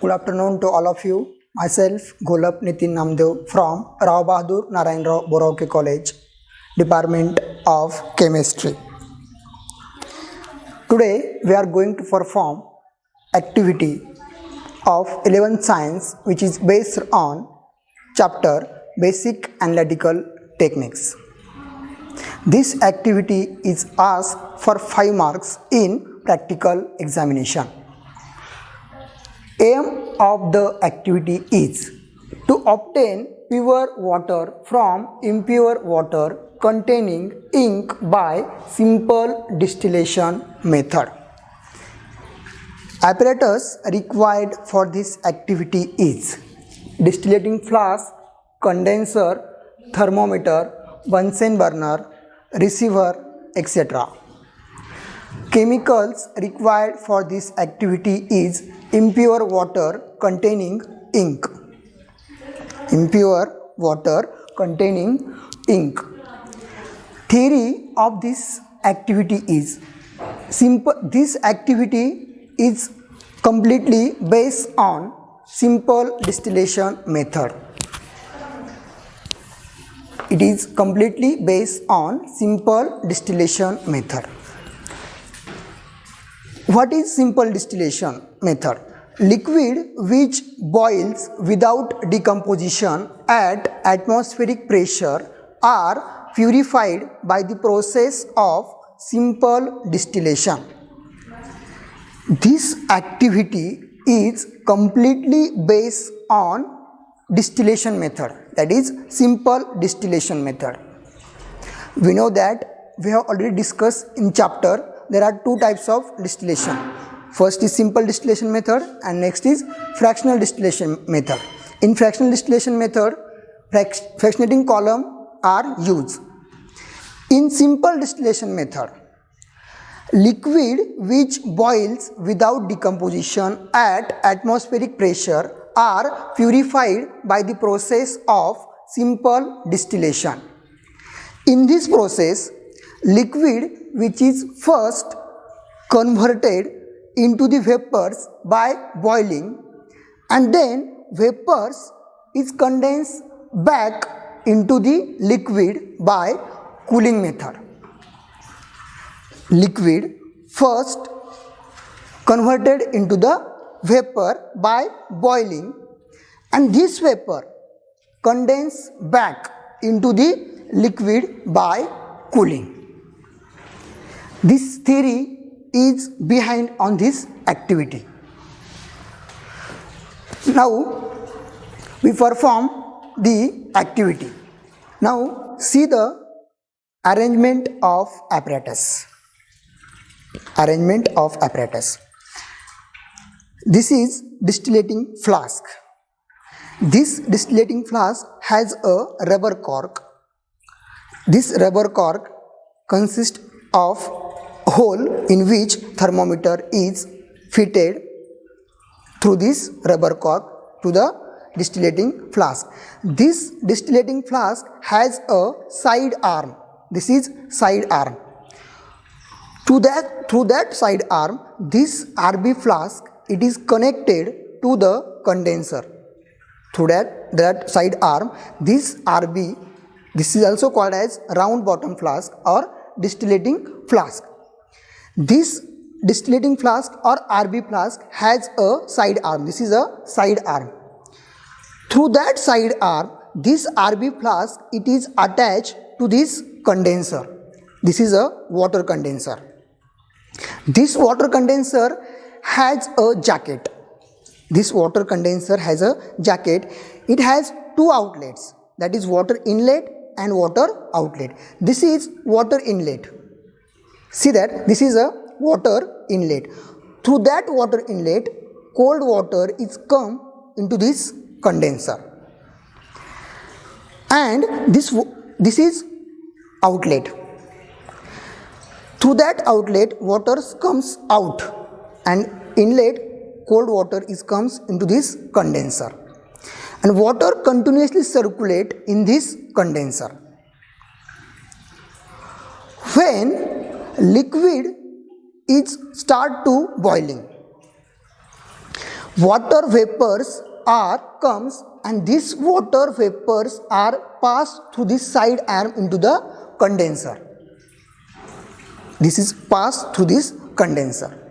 Good afternoon to all of you. Myself Gholap from Rao Bahadur Narayan Rao Borauke College, Department of Chemistry. Today we are going to perform activity of 11th science, which is based on chapter Basic Analytical Techniques. This activity is asked for 5 marks in practical examination. Aim of the activity is to obtain pure water from impure water containing ink by simple distillation method. Apparatus required for this activity is distillating flask, condenser, thermometer, Bunsen burner, receiver, etc. Chemicals required for this activity is impure water containing ink. Impure water containing ink. Theory of this activity is simple. This activity is completely based on simple distillation method. It is completely based on simple distillation method. What is simple distillation method? Liquid which boils without decomposition at atmospheric pressure are purified by the process of simple distillation. This activity is completely based on distillation method, that is simple distillation method. We know that we have already discussed in chapter there are 2 types of distillation. First is simple distillation method and next is fractional distillation method. In fractional distillation method, fractionating column are used. In simple distillation method, liquid which boils without decomposition at atmospheric pressure are purified by the process of simple distillation. In this process, liquid which is first converted into the vapors by boiling and then vapors is condensed back into the liquid by cooling method. Liquid first converted into the vapor by boiling and this vapor condensed back into the liquid by cooling. This theory is behind on this activity. Now we perform the activity. Now see the arrangement of apparatus. Arrangement of apparatus. This is distillating flask. This distillating flask has a rubber cork. This rubber cork consists of hole in which thermometer is fitted through this rubber cork to the distillating flask. This distillating flask has a side arm. This is side arm. Through that side arm, this RB flask, it is connected to the condenser. Through that side arm, this RB, this is also called as round bottom flask or distillating flask. This distillating flask or RB flask has a side arm. This is a side arm. Through that side arm, this RB flask, it is attached to this condenser. This is a water condenser. This water condenser has a jacket. This water condenser has a jacket. It has 2 outlets, that is water inlet and water outlet. This is water inlet. See that this is a water inlet. Through that water inlet, cold water is come into this condenser. And this is outlet. Through that outlet, water comes out and inlet cold water comes into this condenser. And water continuously circulate in this condenser. When liquid is start to boiling, water vapors are comes and these water vapors are passed through this side arm into the condenser. This is passed through this condenser.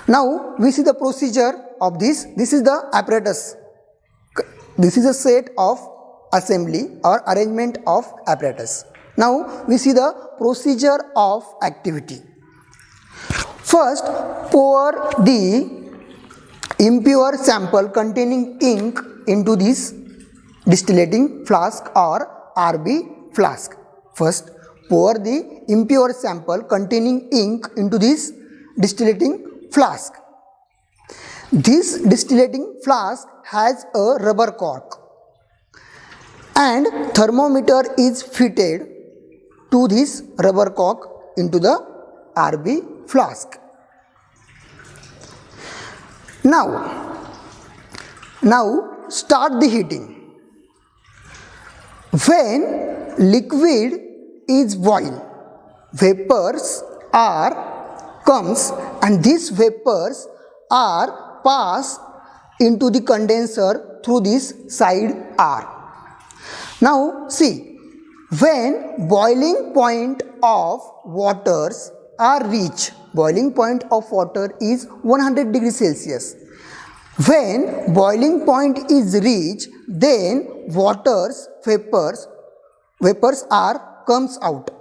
Now we see the procedure of this. This is the apparatus. This is a set of assembly or arrangement of apparatus. Now we see the procedure of activity. First, pour the impure sample containing ink into this distillating flask or RB flask. First, pour the impure sample containing ink into this distillating flask. This distillating flask has a rubber cork and thermometer is fitted to this rubber cork into the RB flask. Now start the heating. When liquid is boiled, vapors are comes and these vapors are passed into the condenser through this side R. Now see, when boiling point of waters are reached, boiling point of water is 100 degrees Celsius. When boiling point is reached, then water's vapors are comes out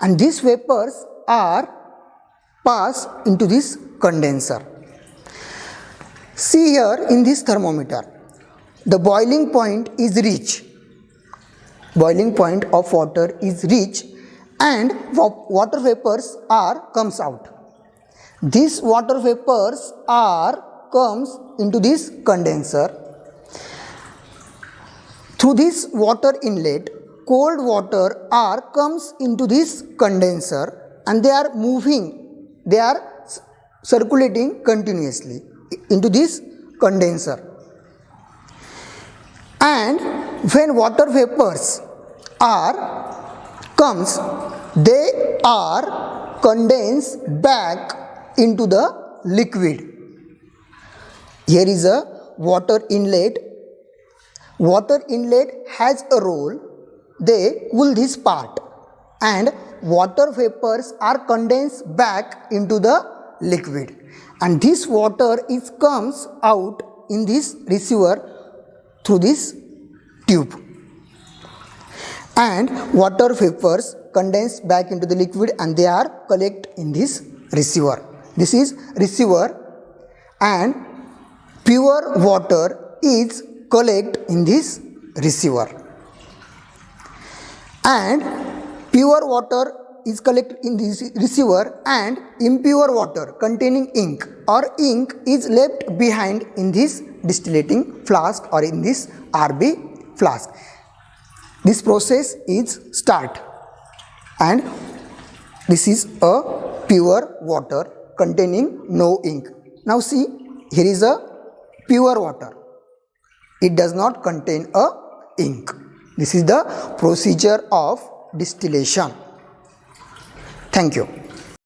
and these vapors are passed into this condenser. See here in this thermometer, the boiling point is reached. Boiling point of water is reached and water vapors are comes out. These water vapors are comes into this condenser. Through this water inlet, cold water are comes into this condenser and they are moving, they are circulating continuously into this condenser. And when water vapors are comes, they are condensed back into the liquid. Here is a water inlet. Water inlet has a roll. They pull this part and water vapors are condensed back into the liquid. And this water is comes out in this receiver through this tube. And water vapors condense back into the liquid and they are collect in this receiver. This is receiver and pure water is collect in this receiver. And pure water is collected in this receiver and impure water containing ink or ink is left behind in this distillating flask or in this RB flask. This process is start and this is a pure water containing no ink. Now see, here is a pure water. It does not contain a ink. This is the procedure of distillation. Thank you.